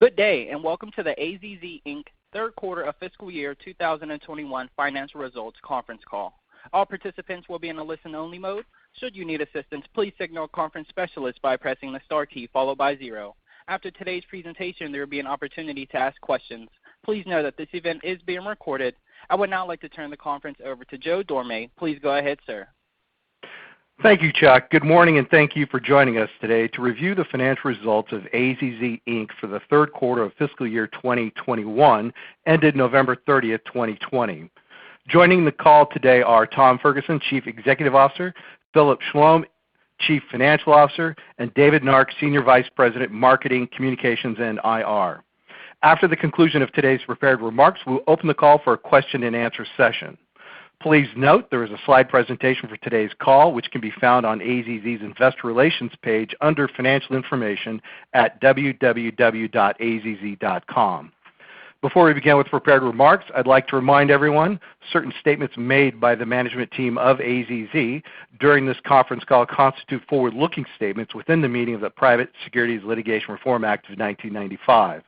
Good day, and welcome to the AZZ Inc third quarter of fiscal year 2021 financial results conference call. All participants will be in a listen-only mode. Should you need assistance, please signal a conference specialist by pressing the star key followed by 0. After today's presentation, there will be an opportunity to ask questions. Please know that this event is being recorded. I would now like to turn the conference over to Joe Dorame. Please go ahead, sir. Thank you, Chuck. Good morning, and thank you for joining us today to review the financial results of AZZ Inc for the third quarter of fiscal year 2021, ended November 30th, 2020. Joining the call today are Tom Ferguson, Chief Executive Officer, Philip Schlom, Chief Financial Officer, and David Nark, Senior Vice President, Marketing, Communications, and IR. After the conclusion of today's prepared remarks, we'll open the call for a question and answer session. Please note there is a slide presentation for today's call, which can be found on AZZ's Investor Relations page under Financial Information at www.azz.com. Before we begin with prepared remarks, I'd like to remind everyone certain statements made by the management team of AZZ during this conference call constitute forward-looking statements within the meaning of the Private Securities Litigation Reform Act of 1995.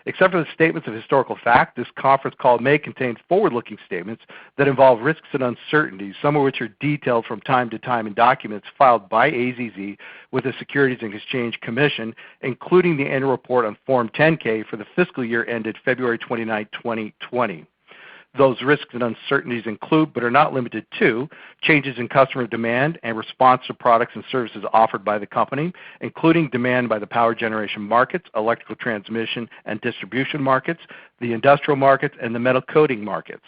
Except for the statements of historical fact, this conference call may contain forward-looking statements that involve risks and uncertainties, some of which are detailed from time to time in documents filed by AZZ with the Securities and Exchange Commission, including the annual report on Form 10-K for the fiscal year ended February 29, 2020. Those risks and uncertainties include, but are not limited to, changes in customer demand and response to products and services offered by the company, including demand by the power generation markets, electrical transmission and distribution markets, the industrial markets, and the metal coating markets.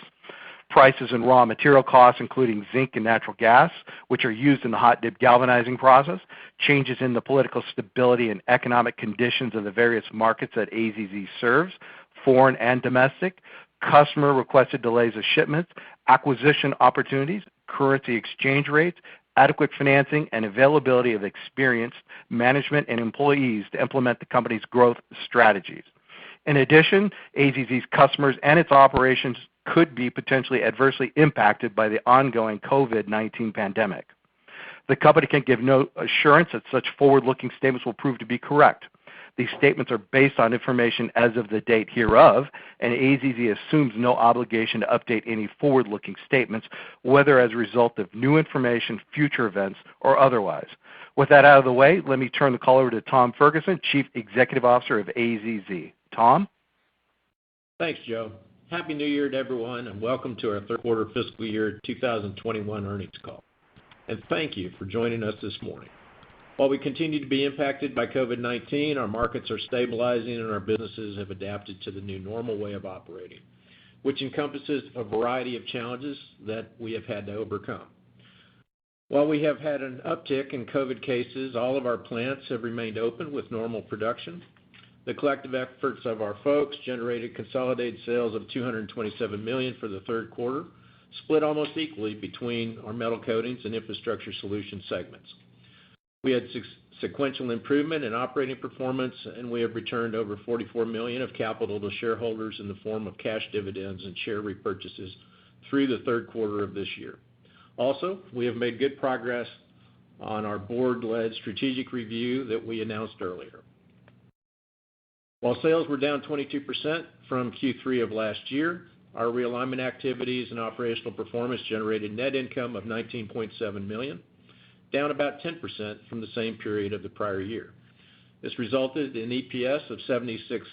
Prices and raw material costs, including zinc and natural gas, which are used in the hot dip galvanizing process, changes in the political stability and economic conditions of the various markets that AZZ serves, foreign and domestic, customer requested delays of shipments, acquisition opportunities, currency exchange rates, adequate financing, and availability of experienced management and employees to implement the company's growth strategies. In addition, AZZ's customers and its operations could be potentially adversely impacted by the ongoing COVID-19 pandemic. The company can give no assurance that such forward-looking statements will prove to be correct. These statements are based on information as of the date hereof, and AZZ assumes no obligation to update any forward-looking statements, whether as a result of new information, future events, or otherwise. With that out of the way, let me turn the call over to Tom Ferguson, Chief Executive Officer of AZZ. Tom? Thanks, Joe. Happy New Year to everyone, and welcome to our third quarter fiscal year 2021 earnings call. And thank you for joining us this morning. While we continue to be impacted by COVID-19, our markets are stabilizing and our businesses have adapted to the new normal way of operating, which encompasses a variety of challenges that we have had to overcome. While we have had an uptick in COVID cases, all of our plants have remained open with normal production. The collective efforts of our folks generated consolidated sales of $227 million for the third quarter, split almost equally between our metal coatings and infrastructure solutions segments. We had sequential improvement in operating performance, and we have returned over $44 million of capital to shareholders in the form of cash dividends and share repurchases through the third quarter of this year. Also, we have made good progress on our board-led strategic review that we announced earlier. While sales were down 22% from Q3 of last year, our realignment activities and operational performance generated net income of $19.7 million, down about 10% from the same period of the prior year. This resulted in EPS of 76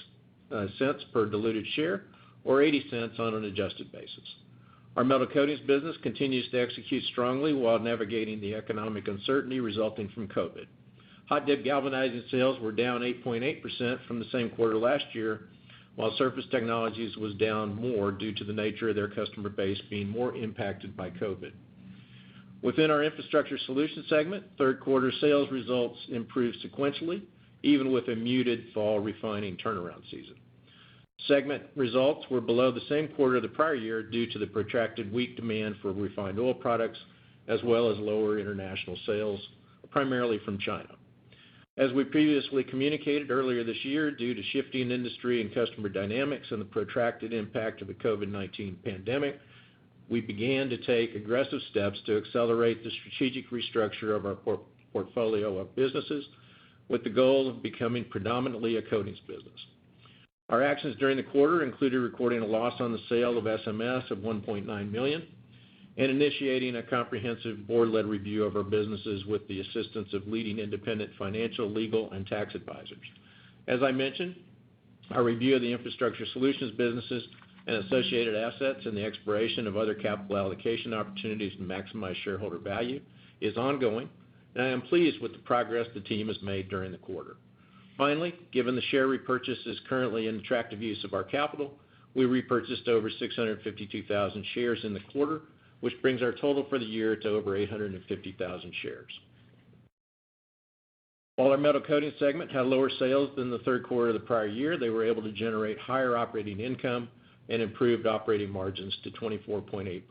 cents per diluted share, or 80 cents on an adjusted basis. Our metal coatings business continues to execute strongly while navigating the economic uncertainty resulting from COVID. Hot dip galvanizing sales were down 8.8% from the same quarter last year, while Surface Technologies was down more due to the nature of their customer base being more impacted by COVID. Within our infrastructure solutions segment, third quarter sales results improved sequentially, even with a muted fall refining turnaround season. Segment results were below the same quarter of the prior year due to the protracted weak demand for refined oil products, as well as lower international sales, primarily from China. As we previously communicated earlier this year, due to shifting industry and customer dynamics and the protracted impact of the COVID-19 pandemic, we began to take aggressive steps to accelerate the strategic restructure of our portfolio of businesses with the goal of becoming predominantly a coatings business. Our actions during the quarter included recording a loss on the sale of SMS of $1.9 million and initiating a comprehensive board-led review of our businesses with the assistance of leading independent financial, legal, and tax advisors. As I mentioned, our review of the infrastructure solutions businesses and associated assets and the exploration of other capital allocation opportunities to maximize shareholder value is ongoing, and I am pleased with the progress the team has made during the quarter. Finally, given the share repurchase is currently an attractive use of our capital, we repurchased over 652,000 shares in the quarter, which brings our total for the year to over 850,000 shares. While our metal coatings segment had lower sales than the third quarter of the prior year, they were able to generate higher operating income and improved operating margins to 24.8%.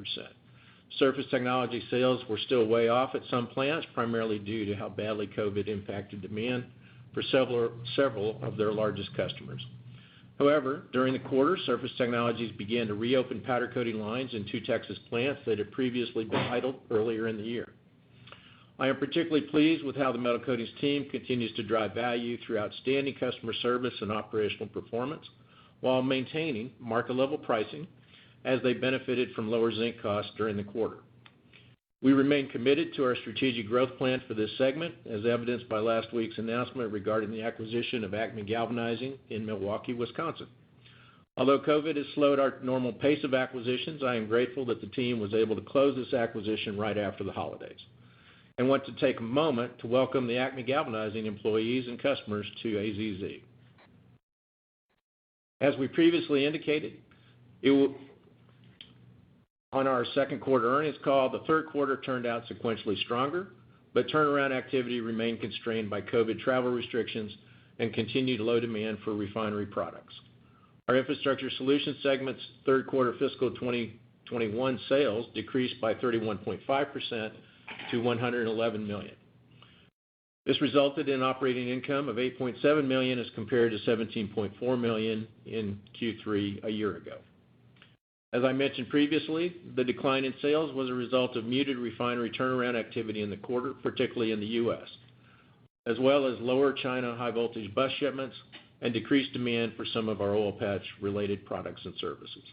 Surface technology sales were still way off at some plants, primarily due to how badly COVID impacted demand for several of their largest customers. However, during the quarter, Surface Technologies began to reopen powder coating lines in 2 Texas plants that had previously been idled earlier in the year. I am particularly pleased with how the metal coatings team continues to drive value through outstanding customer service and operational performance while maintaining market-level pricing as they benefited from lower zinc costs during the quarter. We remain committed to our strategic growth plan for this segment, as evidenced by last week's announcement regarding the acquisition of Acme Galvanizing in Milwaukee, Wisconsin. Although COVID has slowed our normal pace of acquisitions, I am grateful that the team was able to close this acquisition right after the holidays. I want to take a moment to welcome the Acme Galvanizing employees and customers to AZZ. As we previously indicated, on our second quarter earnings call, the third quarter turned out sequentially stronger, but turnaround activity remained constrained by COVID travel restrictions and continued low demand for refinery products. Our infrastructure solutions segment's third quarter fiscal 2021 sales decreased by 31.5% to $111 million. This resulted in operating income of $8.7 million as compared to $17.4 million in Q3 a year ago. As I mentioned previously, the decline in sales was a result of muted refinery turnaround activity in the quarter, particularly in the U.S., as well as lower China high-voltage bus shipments and decreased demand for some of our oil patch-related products and services.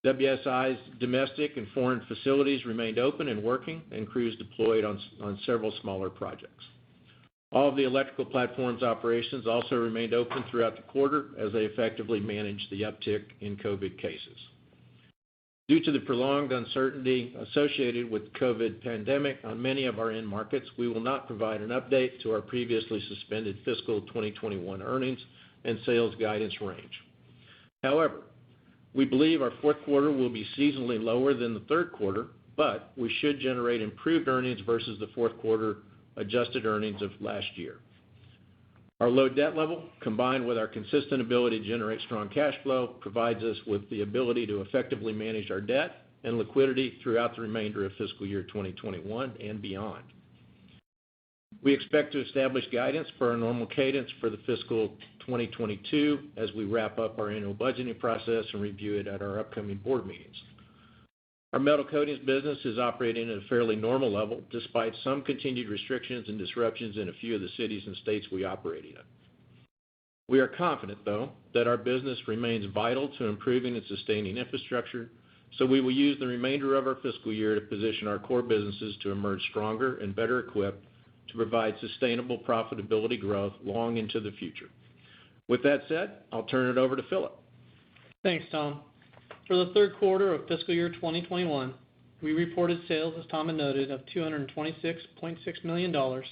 WSI's domestic and foreign facilities remained open and working, and crews deployed on several smaller projects. All of the electrical platforms operations also remained open throughout the quarter as they effectively managed the uptick in COVID cases. Due to the prolonged uncertainty associated with the COVID pandemic on many of our end markets, we will not provide an update to our previously suspended fiscal 2021 earnings and sales guidance range. However, we believe our fourth quarter will be seasonally lower than the third quarter, but we should generate improved earnings versus the fourth quarter adjusted earnings of last year. Our low debt level, combined with our consistent ability to generate strong cash flow, provides us with the ability to effectively manage our debt and liquidity throughout the remainder of fiscal year 2021 and beyond. We expect to establish guidance for our normal cadence for the fiscal 2022 as we wrap up our annual budgeting process and review it at our upcoming board meetings. Our metal coatings business is operating at a fairly normal level despite some continued restrictions and disruptions in a few of the cities and states we operate in. We are confident, though, that our business remains vital to improving and sustaining infrastructure, so we will use the remainder of our fiscal year to position our core businesses to emerge stronger and better equipped to provide sustainable profitability growth long into the future. With that said, I'll turn it over to Philip. Thanks, Tom. For the third quarter of fiscal year 2021, we reported sales, as Tom had noted, of $226.6 million, a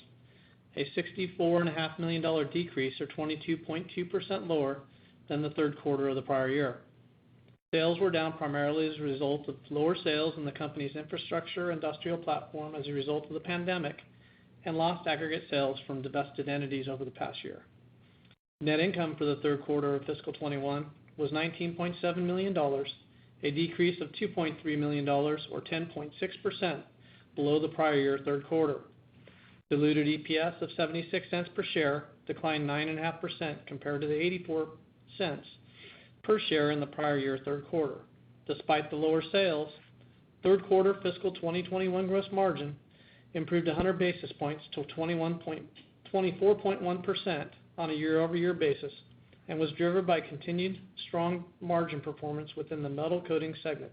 $64.5 million decrease or 22.2% lower than the third quarter of the prior year. Sales were down primarily as a result of lower sales in the company's infrastructure industrial platform as a result of the pandemic and lost aggregate sales from divested entities over the past year. Net income for the third quarter of fiscal 21 was $19.7 million, a decrease of $2.3 million or 10.6% below the prior year third quarter. Diluted EPS of 76 cents per share declined 9.5% compared to the 84 cents per share in the prior year third quarter. Despite the lower sales, third quarter fiscal 2021 gross margin improved 100 basis points to 24.1% on a year-over-year basis, and was driven by continued strong margin performance within the metal coating segment.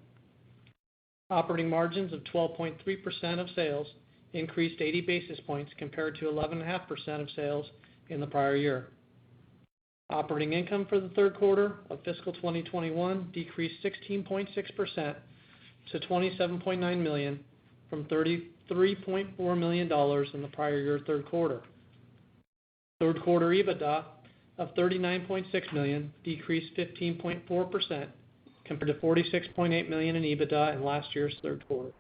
Operating margins of 12.3% of sales increased 80 basis points compared to 11.5% of sales in the prior year. Operating income for the third quarter of fiscal 2021 decreased 16.6% to $27.9 million from $33.4 million in the prior year third quarter. Third quarter EBITDA of $39.6 million decreased 15.4% compared to $46.8 million in EBITDA in last year's third quarter.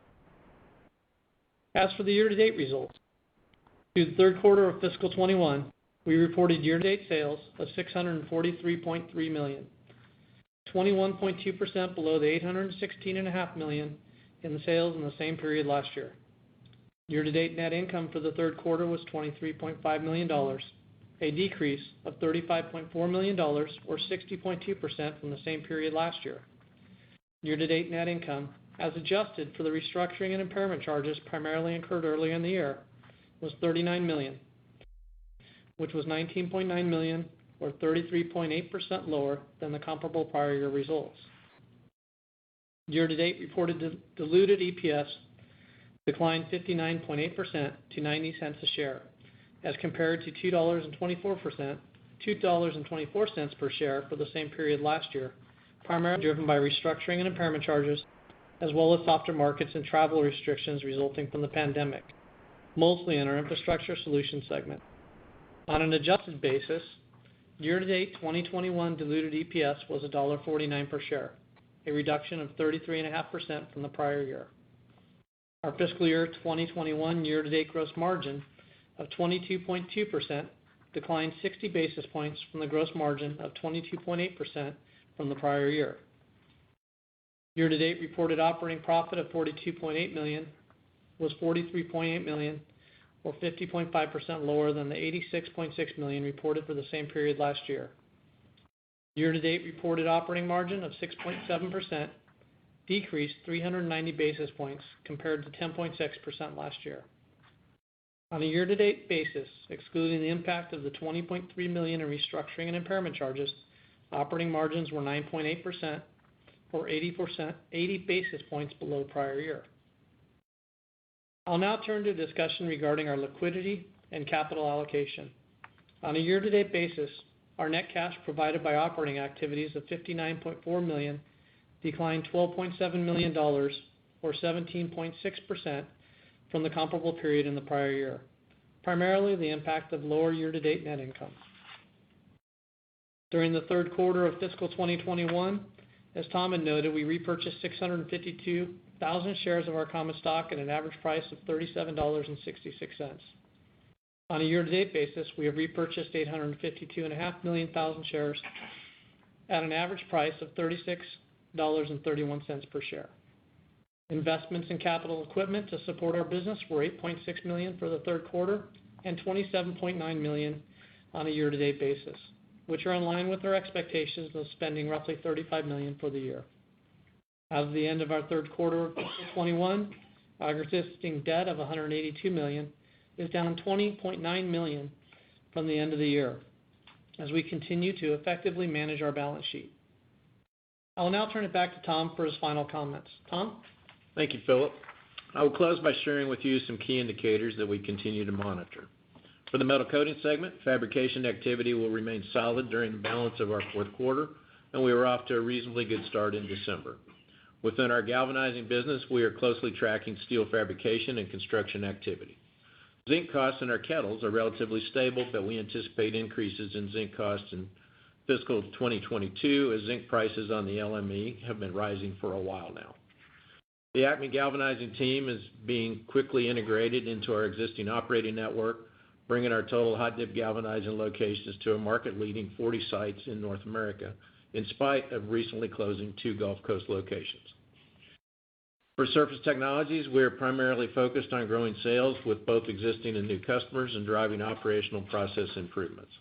As for the year-to-date results, through the third quarter of fiscal 21, we reported year-to-date sales of $643.3 million, 21.2% below the $816.5 million in the sales in the same period last year. Year-to-date net income for the third quarter was $23.5 million, a decrease of $35.4 million or 60.2% from the same period last year. Year-to-date net income, as adjusted for the restructuring and impairment charges primarily incurred earlier in the year, was $39 million, which was $19.9 million or 33.8% lower than the comparable prior year results. Year-to-date reported diluted EPS declined 59.8% to 90 cents a share, as compared to $2.24 per share for the same period last year, primarily driven by restructuring and impairment charges, as well as softer markets and travel restrictions resulting from the pandemic, mostly in our Infrastructure Solutions segment. On an adjusted basis, year-to-date 2021 diluted EPS was $1.49 per share, a reduction of 33.5% from the prior year. Our fiscal year 2021 year-to-date gross margin of 22.2% declined 60 basis points from the gross margin of 22.8% from the prior year. Year-to-date reported operating profit of $42.8 million was $43.8 million, or 50.5% lower than the $86.6 million reported for the same period last year. Year-to-date reported operating margin of 6.7% decreased 390 basis points compared to 10.6% last year. On a year-to-date basis, excluding the impact of the $20.3 million in restructuring and impairment charges, operating margins were 9.8%, or 80 basis points below prior year. I'll now turn to a discussion regarding our liquidity and capital allocation. On a year-to-date basis, our net cash provided by operating activities of $59.4 million declined $12.7 million, or 17.6%, from the comparable period in the prior year, primarily the impact of lower year-to-date net income. During the third quarter of fiscal 2021, as Tom had noted, we repurchased 652,000 shares of our common stock at an average price of $37.66. On a year-to-date basis, we have repurchased 852.5 million shares at an average price of $36.31 per share. Investments in capital equipment to support our business were $8.6 million for the third quarter and $27.9 million on a year-to-date basis, which are in line with our expectations of spending roughly $35 million for the year. As of the end of our third quarter of fiscal 21, our existing debt of $182 million is down $20.9 million from the end of the year, as we continue to effectively manage our balance sheet. I will now turn it back to Tom for his final comments. Tom? Thank you, Philip. I will close by sharing with you some key indicators that we continue to monitor. For the metal coating segment, fabrication activity will remain solid during the balance of our fourth quarter, and we are off to a reasonably good start in December. Within our galvanizing business, we are closely tracking steel fabrication and construction activity. Zinc costs in our kettles are relatively stable, but we anticipate increases in zinc costs in fiscal 2022 as zinc prices on the LME have been rising for a while now. The Acme galvanizing team is being quickly integrated into our existing operating network, bringing our total hot dip galvanizing locations to a market-leading 40 sites in North America, in spite of recently closing 2 Gulf Coast locations. For Surface Technologies, we are primarily focused on growing sales with both existing and new customers and driving operational process improvements.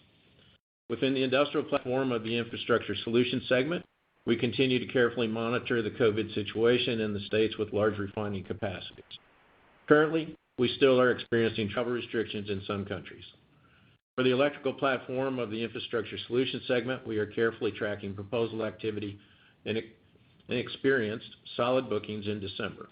Within the industrial platform of the Infrastructure Solutions segment, we continue to carefully monitor the COVID situation in the states with large refining capacities. Currently, we still are experiencing travel restrictions in some countries. For the electrical platform of the Infrastructure Solutions segment, we are carefully tracking proposal activity and experienced solid bookings in December.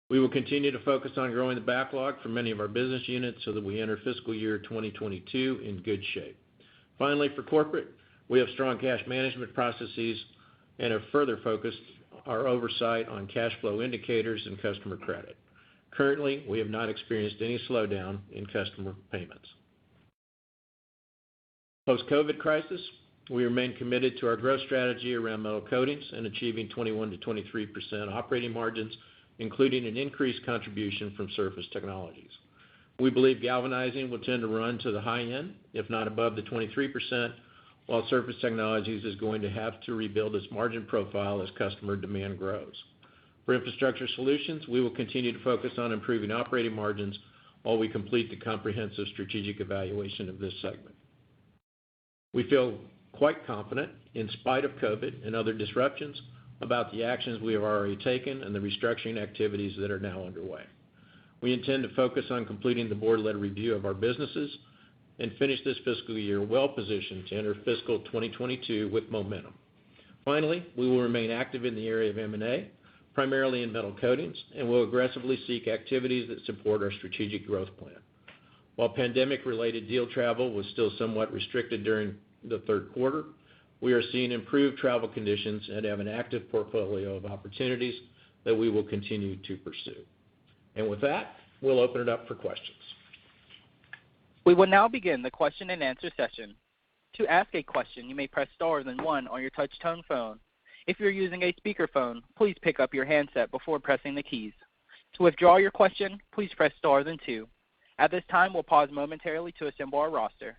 We will continue to focus on growing the backlog for many of our business units so that we enter fiscal year 2022 in good shape. Finally, for corporate, we have strong cash management processes and have further focused our oversight on cash flow indicators and customer credit. Currently, we have not experienced any slowdown in customer payments. Post-COVID crisis, we remain committed to our growth strategy around metal coatings and achieving 21 to 23% operating margins, including an increased contribution from surface technologies. We believe galvanizing will tend to run to the high end, if not above the 23%, while surface technologies is going to have to rebuild its margin profile as customer demand grows. For Infrastructure Solutions, we will continue to focus on improving operating margins while we complete the comprehensive strategic evaluation of this segment. We feel quite confident, in spite of COVID and other disruptions, about the actions we have already taken and the restructuring activities that are now underway. We intend to focus on completing the board-led review of our businesses and finish this fiscal year well-positioned to enter fiscal 2022 with momentum. Finally, we will remain active in the area of M&A, primarily in metal coatings, and will aggressively seek activities that support our strategic growth plan. While pandemic-related deal travel was still somewhat restricted during the third quarter, we are seeing improved travel conditions and have an active portfolio of opportunities that we will continue to pursue. And with that, we'll open it up for questions. We will now begin the question and answer session. To ask a question, you may press star then one on your touch-tone phone. If you're using a speakerphone, please pick up your handset before pressing the keys. To withdraw your question, please press star then two. At this time, we'll pause momentarily to assemble our roster.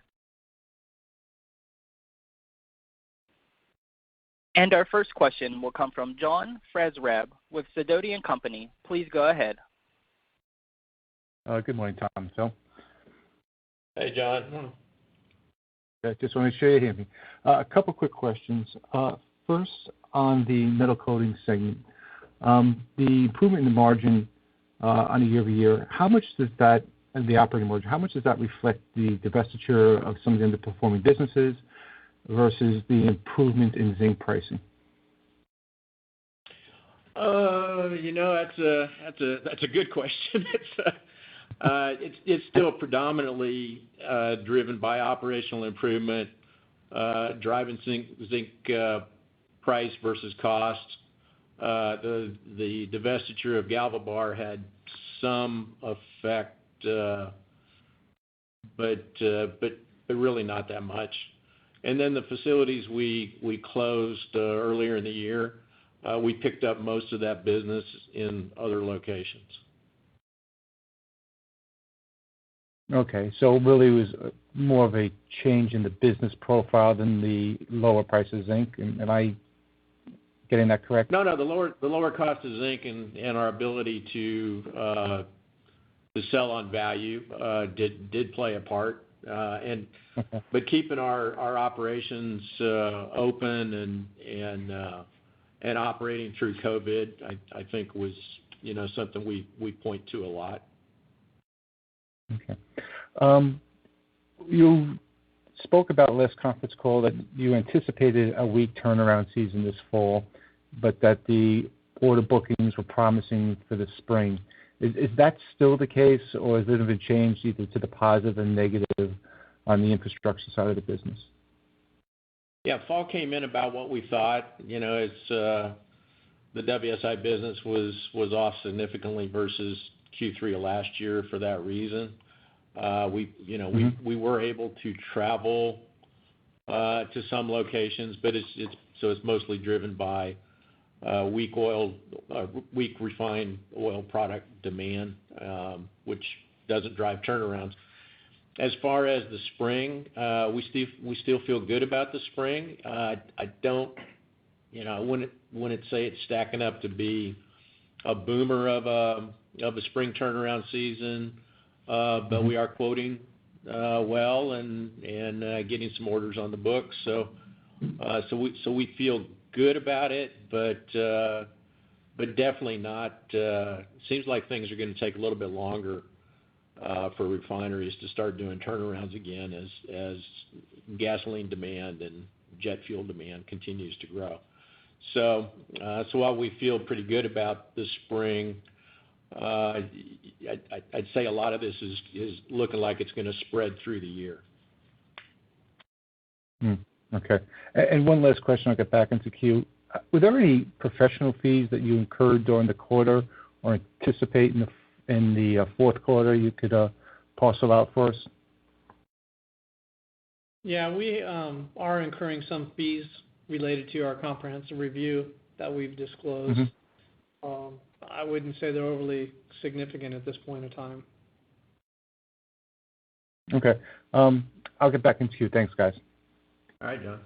And our first question will come from John Franzreb with Sidoti & Company. Please go ahead. Good morning, Tom and Phil. Hey, John. I just want to make sure you hear me. A couple quick questions. First, on the metal coating segment, the improvement in the margin on a year-over-year, how much does that, the operating margin, how much does that reflect the divestiture of some of the underperforming businesses versus the improvement in zinc pricing? That's a good question. It's still predominantly driven by operational improvement, driving zinc price versus cost. The divestiture of GalvaBar had some effect, but really not that much. And then the facilities we closed earlier in the year, we picked up most of that business in other locations. Okay, so really it was more of a change in the business profile than the lower price of zinc. Am I getting that correct? No, the lower cost of zinc and our ability to sell on value did play a part. But keeping our operations open and operating through COVID, I think was something we point to a lot. Okay. You spoke about last conference call that you anticipated a weak turnaround season this fall, but that the order bookings were promising for the spring. Is that still the case, or has it been changed either to the positive and negative on the infrastructure side of the business? Yeah, fall came in about what we thought. As the WSI business was off significantly versus Q3 of last year for that reason. We were able to travel to some locations, but it's mostly driven by weak refined oil product demand, which doesn't drive turnarounds. As far as the spring, we still feel good about the spring. I wouldn't say it's stacking up to be a boomer of a spring turnaround season, but we are quoting well and getting some orders on the books. So we feel good about it, but definitely not. Seems like things are going to take a little bit longer for refineries to start doing turnarounds again as gasoline demand and jet fuel demand continues to grow. So while we feel pretty good about the spring, I'd say a lot of this is looking like it's going to spread through the year. Okay. And one last question, I'll get back into queue. Were there any professional fees that you incurred during the quarter or anticipate in the fourth quarter you could parcel out for us? Yeah, we are incurring some fees related to our comprehensive review that we've disclosed. Mm-hmm. I wouldn't say they're overly significant at this point in time. Okay. I'll get back into queue. Thanks, guys. All right, John.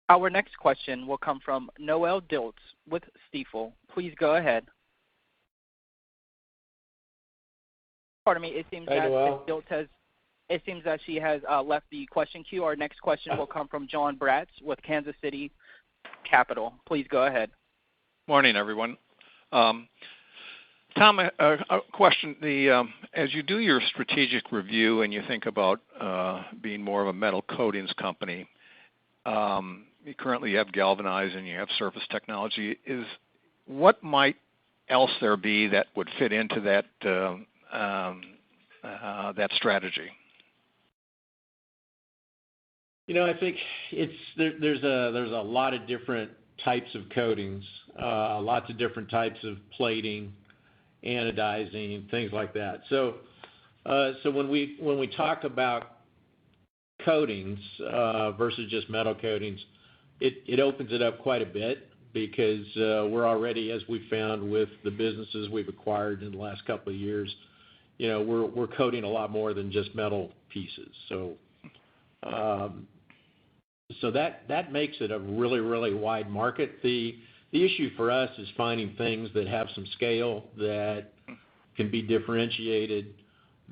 Our next question will come from Noelle Dilts with Stifel. Please go ahead. Pardon me. It seems that she has left the question queue. Our next question will come from John Bratz with Kansas City Capital. Please go ahead. Morning, everyone. Tom, a question. As you do your strategic review and you think about being more of a metal coatings company, you currently have galvanized and you have surface technology. What might else there be that would fit into that that strategy? I think there's a lot of different types of coatings, lots of different types of plating, anodizing, things like that. So when we talk about coatings versus just metal coatings, it opens it up quite a bit because we're already, as we found with the businesses we've acquired in the last couple of years, we're coating a lot more than just metal pieces. So that makes it a really, really wide market. The issue for us is finding things that have some scale, that can be differentiated,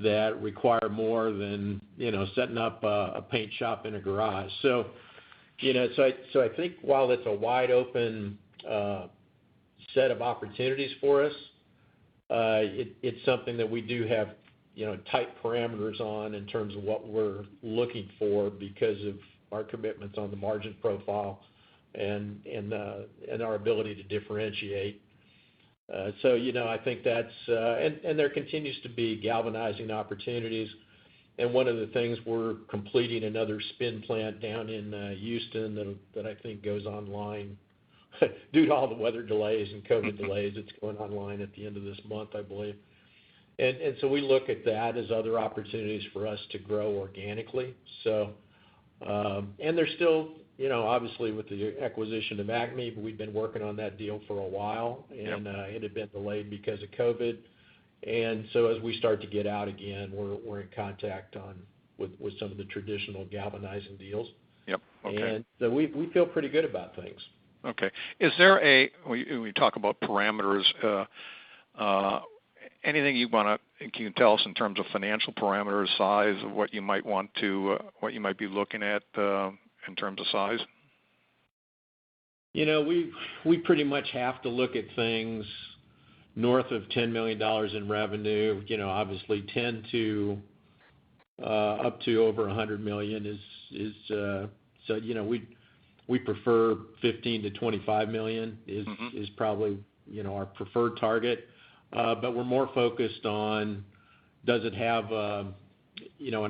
that require more than setting up a paint shop in a garage. So I think while it's a wide open set of opportunities for us, it's something that we do have tight parameters on in terms of what we're looking for because of our commitments on the margin profile and our ability to differentiate. So I think that's and there continues to be galvanizing opportunities. And one of the things, we're completing another spin plant down in Houston that I think goes online due to all the weather delays and COVID delays. It's going online at the end of this month, I believe. And so we look at that as other opportunities for us to grow organically. So and there's still, obviously with the acquisition of Acme, but we've been working on that deal for a while, and it had been delayed because of COVID. And so as we start to get out again, we're in contact with some of the traditional galvanizing deals. Yep. Okay. And so we feel pretty good about things. Okay. Is there we talk about parameters, anything you can tell us in terms of financial parameters, size of what you might be looking at in terms of size? We pretty much have to look at things north of $10 million in revenue. Obviously 10 to up to over $100 million is so we prefer 15 to 25 million is probably our preferred target. But we're more focused on, does it have an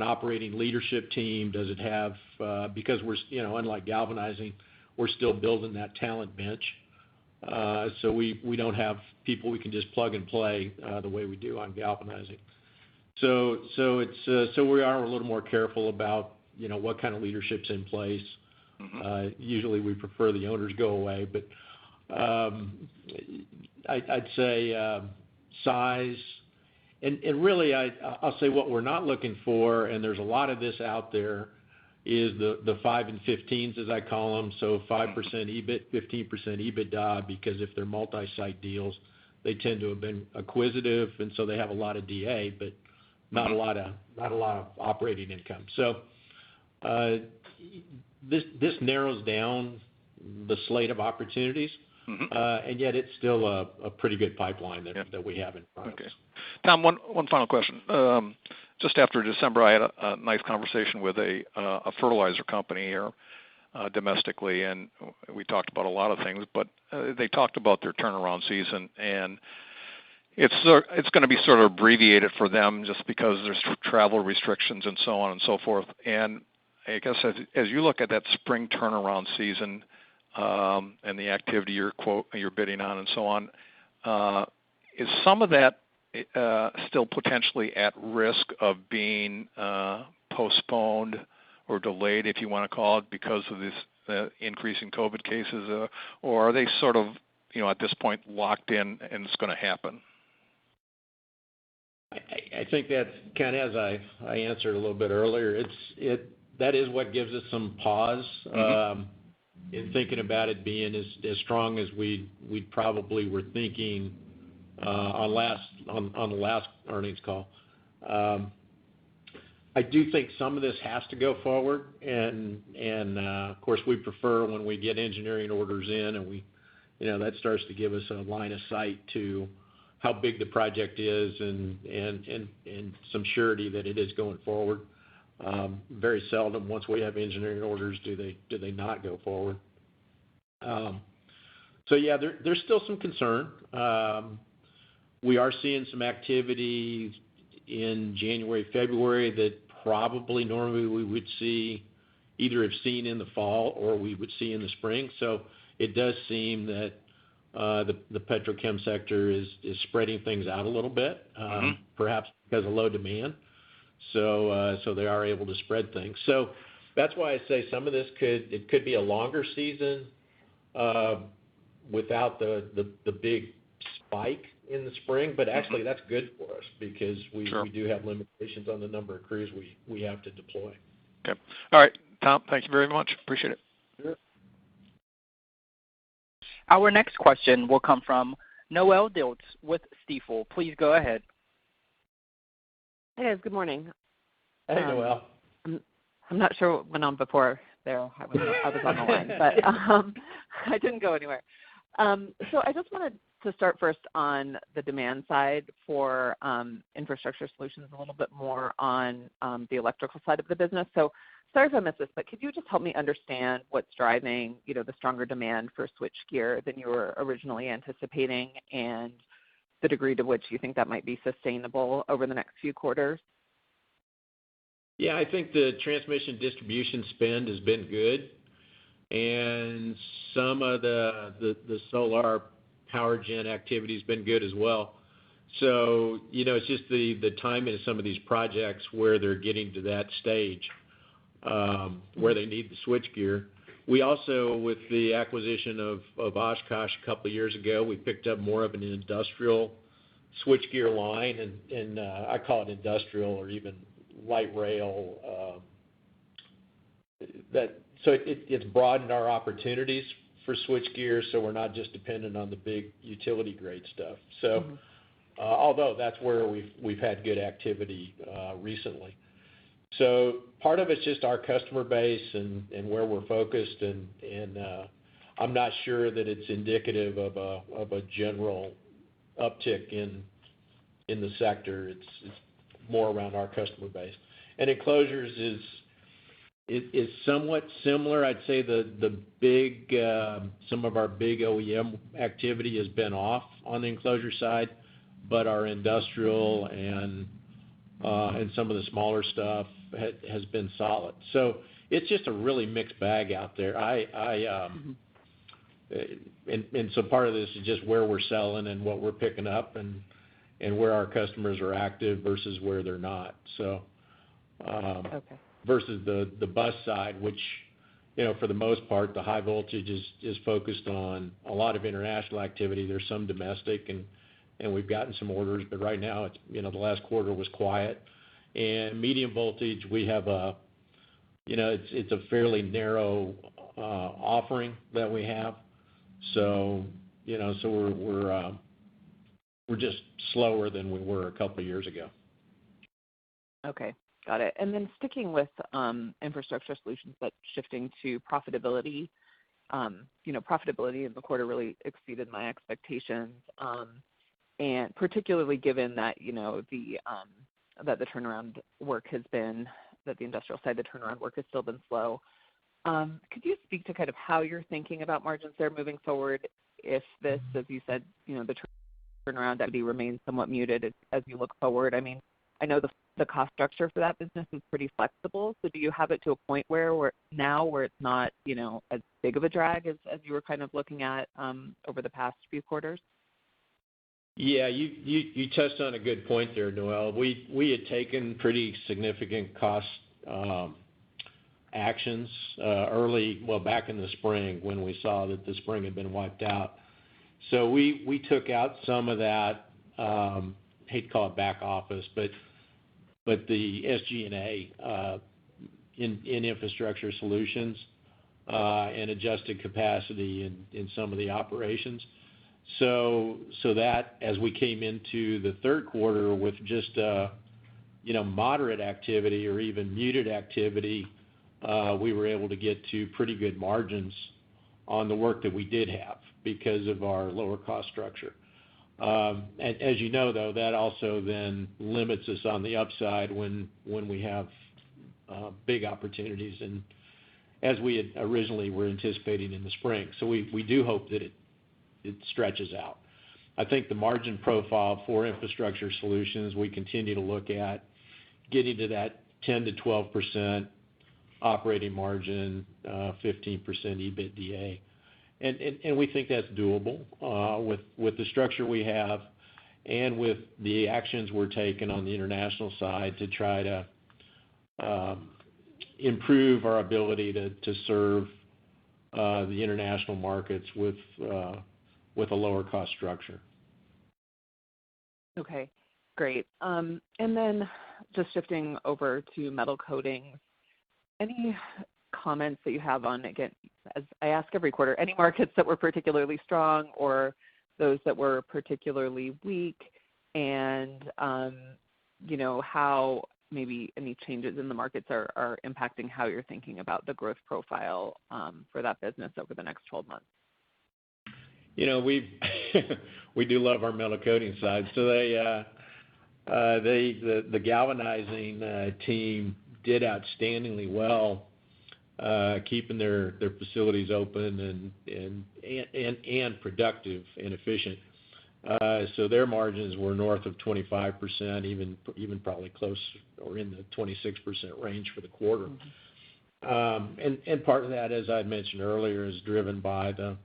operating leadership team? Does it have because we're unlike galvanizing, we're still building that talent bench. So we don't have people we can just plug and play the way we do on galvanizing. So we are a little more careful about what kind of leadership's in place. Usually we prefer the owners go away, but I'd say size and really I'll say what we're not looking for, and there's a lot of this out there, is the 5 and 15s, as I call them. So 5% EBIT, 15% EBITDA, because if they're multi-site deals, they tend to have been acquisitive, and so they have a lot of DA, but not a lot of operating income. So this narrows down the slate of opportunities. and yet it's still a pretty good pipeline that we have in front of us. Tom, one final question. Just after December, I had a nice conversation with a fertilizer company here domestically, and we talked about a lot of things, but they talked about their turnaround season, and it's going to be sort of abbreviated for them just because there's travel restrictions and so on and so forth. And I guess as you look at that spring turnaround season and the activity you're bidding on and so on, is some of that still potentially at risk of being postponed or delayed, if you want to call it, because of this increase in COVID cases, or are they sort of, at this point locked in and it's going to happen? I think that's kind of, as I answered a little bit earlier, that is what gives us some pause in thinking about it being as strong as we probably were thinking on the last earnings call. I do think some of this has to go forward, and of course we prefer when we get engineering orders in, and that starts to give us a line of sight to how big the project is and some surety that it is going forward. Very seldom, once we have engineering orders, do they not go forward. So yeah, there's still some concern. We are seeing some activity in January, February that probably normally we would either have seen in the fall or we would see in the spring. So it does seem that the petrochem sector is spreading things out a little bit, perhaps because of low demand. So they are able to spread things. So that's why I say some of this could be a longer season without the big spike in the spring. But actually, that's good for us because we do have limitations on the number of crews we have to deploy. Okay. All right, Tom. Thank you very much. Appreciate it. Sure. Our next question will come from Noelle Dilts with Stifel. Please go ahead. Hey guys, good morning. Hey, Noelle. I'm not sure what went on before there. I was on the line, but I didn't go anywhere. So I just wanted to start first on the demand side for infrastructure solutions, a little bit more on the electrical side of the business. So sorry if I missed this, but could you just help me understand what's driving, the stronger demand for switchgear than you were originally anticipating, and the degree to which you think that might be sustainable over the next few quarters? Yeah, I think the transmission distribution spend has been good, and some of the solar power gen activity has been good as well. So, it's just the timing of some of these projects where they're getting to that stage where they need the switchgear. We also, with the acquisition of Oshkosh a couple of years ago, we picked up more of an industrial switchgear line, and I call it industrial or even light rail. So it's broadened our opportunities for switchgear, so we're not just dependent on the big utility grade stuff. So, although that's where we've had good activity recently. So part of it's just our customer base and where we're focused, and I'm not sure that it's indicative of a general uptick in the sector. It's more around our customer base. And enclosures is somewhat similar. I'd say the big some of our big OEM activity has been off on the enclosure side, but our industrial and some of the smaller stuff has been solid. So it's just a really mixed bag out there. And so part of this is just where we're selling and what we're picking up and where our customers are active versus where they're not. So versus the bus side, which for the most part the high voltage is focused on a lot of international activity. There's some domestic and we've gotten some orders, but right now it's the last quarter was quiet. And medium voltage, we have it's a fairly narrow offering that we have. So so we're just slower than we were a couple of years ago. Okay, got it. And then sticking with infrastructure solutions, but shifting to profitability, profitability in the quarter really exceeded my expectations, and particularly given that, that the turnaround work has been, that the industrial side, the turnaround work has still been slow. Could you speak to kind of how you're thinking about margins there moving forward if this, as you said, the turnaround activity remains somewhat muted as you look forward? I mean, I know the cost structure for that business is pretty flexible, so do you have it to a point where it's not, as big of a drag as you were kind of looking at over the past few quarters? Yeah, you touched on a good point there, Noelle. We had taken pretty significant cost actions back in the spring when we saw that the spring had been wiped out. So we took out some of that, hate to call it back office, but the SG&A in Infrastructure Solutions and adjusted capacity in some of the operations. So that as we came into the third quarter with just moderate activity or even muted activity, we were able to get to pretty good margins on the work that we did have because of our lower cost structure. And as you know, though, that also then limits us on the upside when we have big opportunities, and as we had originally were anticipating in the spring. So we do hope that it stretches out. I think the margin profile for Infrastructure Solutions, we continue to look at getting to that 10 to 12% operating margin, 15% EBITDA. And we think that's doable with the structure we have and with the actions we're taking on the international side to try to improve our ability to serve the international markets with a lower cost structure. Okay, great. And then just shifting over to metal coatings, any comments that you have on, again, as I ask every quarter, any markets that were particularly strong or those that were particularly weak, and how maybe any changes in the markets are impacting how you're thinking about the growth profile for that business over the next 12 months? We do love our metal coating side. So the galvanizing team did outstandingly well, keeping their facilities open and productive and efficient. So their margins were north of 25%, even probably close or in the 26% range for the quarter. And part of that, as I mentioned earlier, is driven by the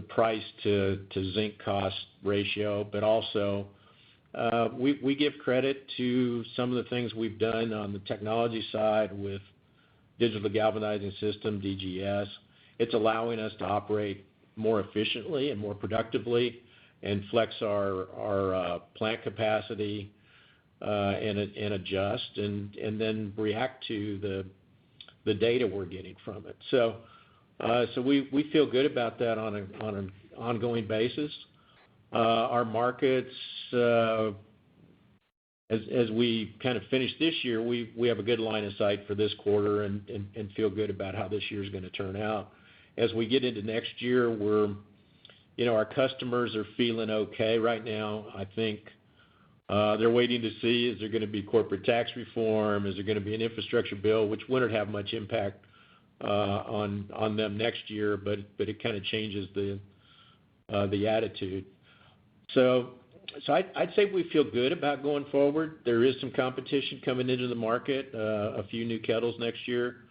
price to zinc cost ratio, but also we give credit to some of the things we've done on the technology side with Digital Galvanizing System, DGS. It's allowing us to operate more efficiently and more productively and flex our plant capacity and adjust and then react to the data we're getting from it. So we feel good about that on an ongoing basis. Our markets, as we kind of finish this year, we have a good line of sight for this quarter and feel good about how this year is going to turn out. As we get into next year, our customers are feeling okay right now. I think they're waiting to see, is there going to be corporate tax reform? Is there going to be an infrastructure bill, which wouldn't have much impact on them next year, but it kind of changes the attitude. So I'd say we feel good about going forward. There is some competition coming into the market, a few new kettles next year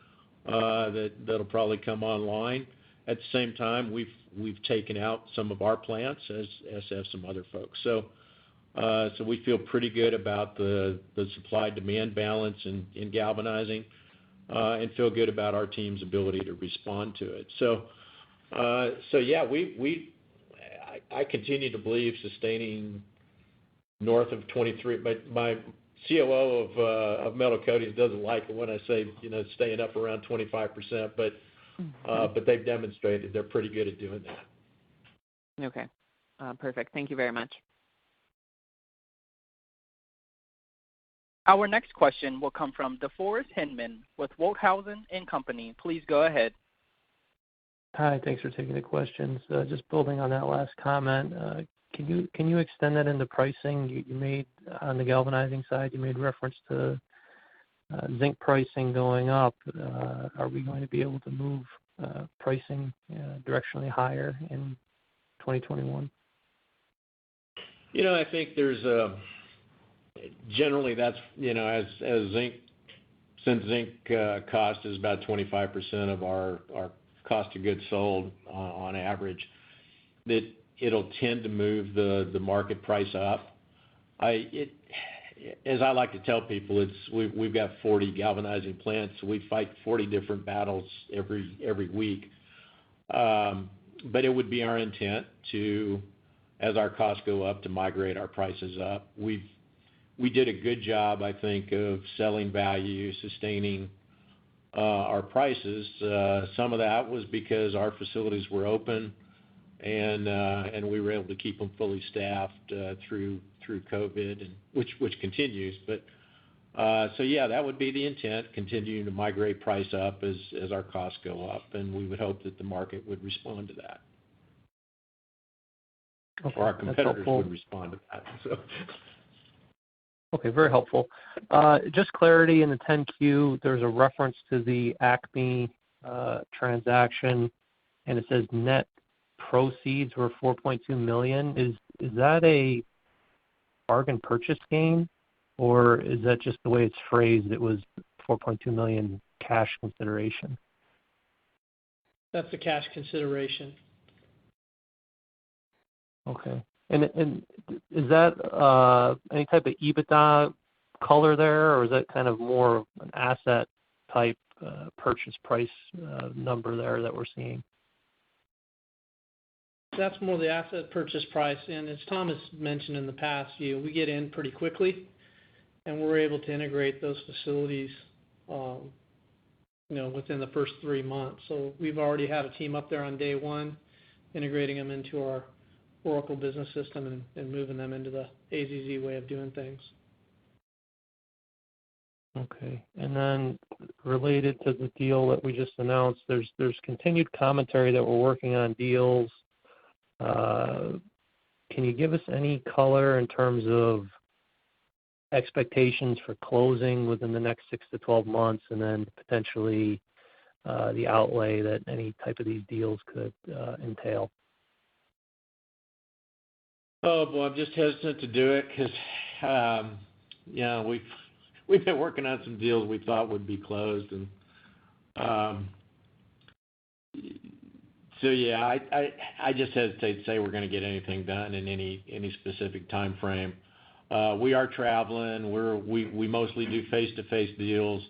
that'll probably come online. At the same time, we've taken out some of our plants, as have some other folks. So we feel pretty good about the supply-demand balance in galvanizing, and feel good about our team's ability to respond to it. So yeah, I continue to believe sustaining north of 23. But my COO of metal coatings doesn't like it when I say staying up around 25%, but they've demonstrated they're pretty good at doing that. Okay, perfect. Thank you very much. Our next question will come from DeForest Hinman with Walthausen & Company. Please go ahead. Hi, thanks for taking the questions. Just building on that last comment, can you extend that into pricing? You made on the galvanizing side, you made reference to zinc pricing going up. Are we going to be able to move pricing directionally higher in 2021? I think there's generally that's as zinc, since zinc cost is about 25% of our cost of goods sold on average, that it'll tend to move the market price up. As I like to tell people, we've got 40 galvanizing plants, so we fight 40 different battles every week. But it would be our intent to, as our costs go up, to migrate our prices up. We did a good job, I think, of selling value, sustaining our prices. Some of that was because our facilities were open, and we were able to keep them fully staffed through COVID, and which continues. But so yeah, that would be the intent: continuing to migrate price up as our costs go up, and we would hope that the market would respond to that, or our competitors would respond to that. So. Okay, very helpful. Just clarity in the 10Q, there's a reference to the Acme transaction, and it says net proceeds were $4.2 million. Is that a bargain purchase gain, or is that just the way it's phrased? It was $4.2 million cash consideration. That's the cash consideration. Okay. And is that any type of EBITDA color there, or is that kind of more an asset type purchase price number there that we're seeing? That's more the asset purchase price, and as Thomas mentioned in the past, we get in pretty quickly, and we're able to integrate those facilities, within the first 3 months. So we've already had a team up there on day one, integrating them into our Oracle business system and moving them into the AZZ way of doing things. Okay. And then related to the deal that we just announced, there's continued commentary that we're working on deals. Can you give us any color in terms of expectations for closing within the next 6 to 12 months, and then potentially the outlay that any type of these deals could entail? Oh, boy, I'm just hesitant to do it because, we've been working on some deals we thought would be closed, and so yeah, I just hesitate to say we're going to get anything done in any specific time frame. We are traveling. We mostly do face-to-face deals.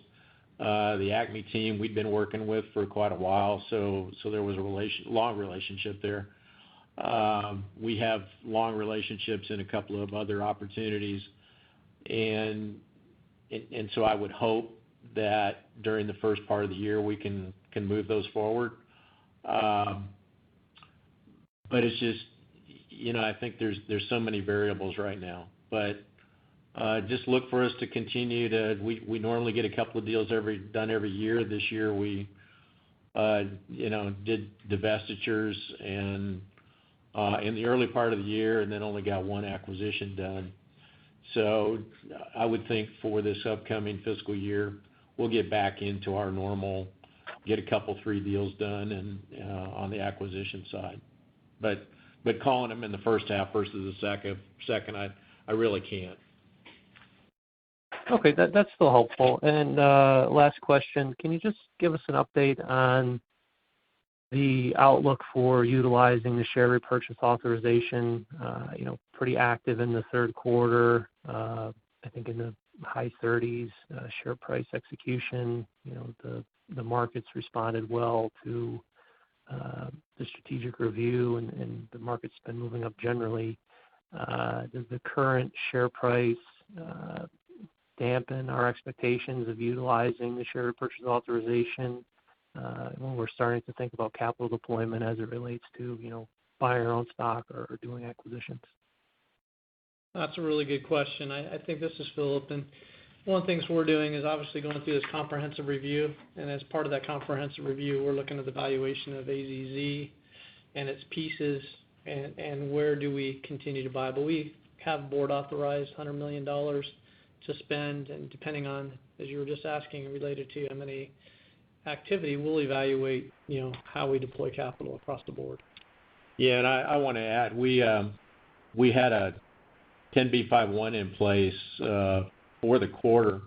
The Acme team we've been working with for quite a while, so there was a long relationship there. We have long relationships in a couple of other opportunities, and so I would hope that during the first part of the year we can move those forward. But it's just, I think there's so many variables right now. But just look for us to continue to. We normally get a couple of deals done every year. This year we, did divestitures and in the early part of the year, and then only got one acquisition done. So I would think for this upcoming fiscal year, we'll get back into our normal, get a couple, 3 deals done, and on the acquisition side. But calling them in the first half versus the second, I really can't. Okay, that's still helpful. And last question, can you just give us an update on the outlook for utilizing the share repurchase authorization? Pretty active in the third quarter, I think in the high 30s share price execution. The markets responded well to the strategic review, and the market's been moving up generally. Does the current share price dampen our expectations of utilizing the share repurchase authorization when we're starting to think about capital deployment as it relates to, buying our own stock or doing acquisitions? That's a really good question. I think this is Philip, and One of the things we're doing is obviously going through this comprehensive review, and as part of that comprehensive review, we're looking at the valuation of AZZ and its pieces, and where do we continue to buy. But we have board authorized $100 million to spend, and depending on, as you were just asking, related to M&A activity, we'll evaluate, how we deploy capital across the board. Yeah, and I want to add, we had a 10b5-1 in place for the quarter,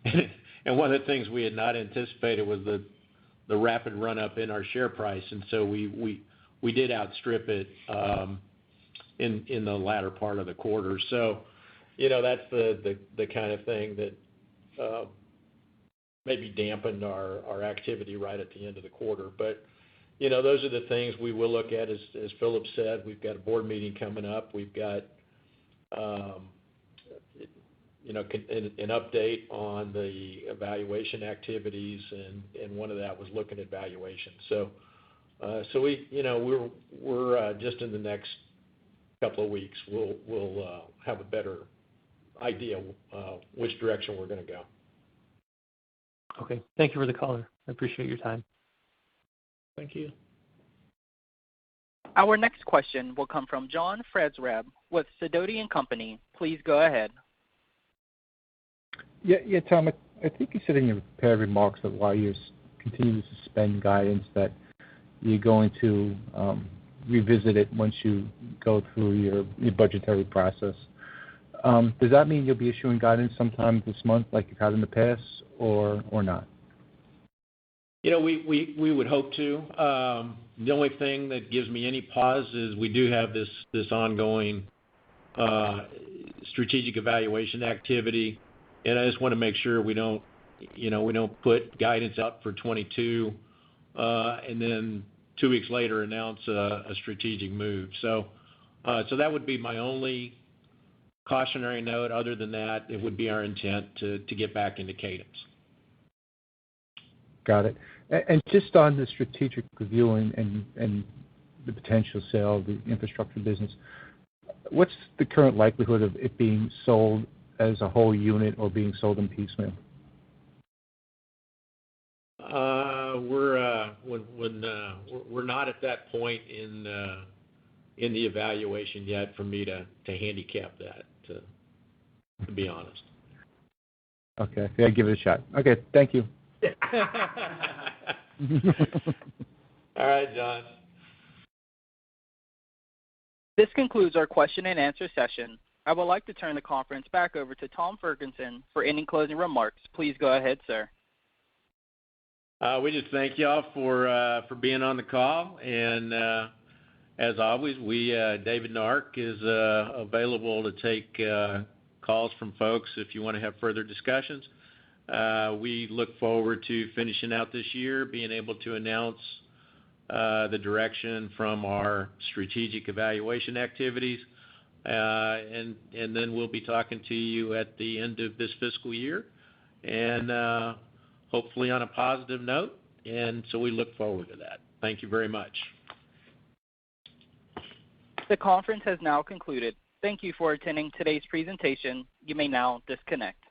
and one of the things we had not anticipated was the rapid run up in our share price, and so we did outstrip it in the latter part of the quarter. So, that's the kind of thing that maybe dampened our activity right at the end of the quarter. But those are the things we will look at. As Philip said, we've got a board meeting coming up. We've got an update on the evaluation activities, and one of that was looking at valuation. So we're just in the next couple of weeks we'll have a better idea which direction we're going to go. Okay. Thank you for the color. I appreciate your time. Thank you. Our next question will come from John Franzreb with Sidoti & Company. Please go ahead. Yeah, Tom, I think you said in your prepared remarks that while you continue to suspend guidance, that you're going to revisit it once you go through your budgetary process. Does that mean you'll be issuing guidance sometime this month like you've had in the past, or not? We would hope to. The only thing that gives me any pause is we do have this ongoing strategic evaluation activity, and I just want to make sure we don't put guidance out for 22 and then 2 weeks later announce a strategic move. So that would be my only cautionary note. Other than that, it would be our intent to get back into cadence. Got it. And just on the strategic review and the potential sale of the infrastructure business, what's the current likelihood of it being sold as a whole unit or being sold in piecemeal? We're not at that point in the evaluation yet for me to handicap that, to be honest. Okay, yeah, give it a shot. Okay, thank you. All right, John. This concludes our question and answer session. I would like to turn the conference back over to Tom Ferguson for any closing remarks. Please go ahead, sir. We just thank y'all for being on the call, and as always, David Nark is available to take calls from folks if you want to have further discussions. We look forward to finishing out this year, being able to announce the direction from our strategic evaluation activities, and then we'll be talking to you at the end of this fiscal year, and hopefully on a positive note, and so we look forward to that. Thank you very much. The conference has now concluded. Thank you for attending today's presentation. You may now disconnect.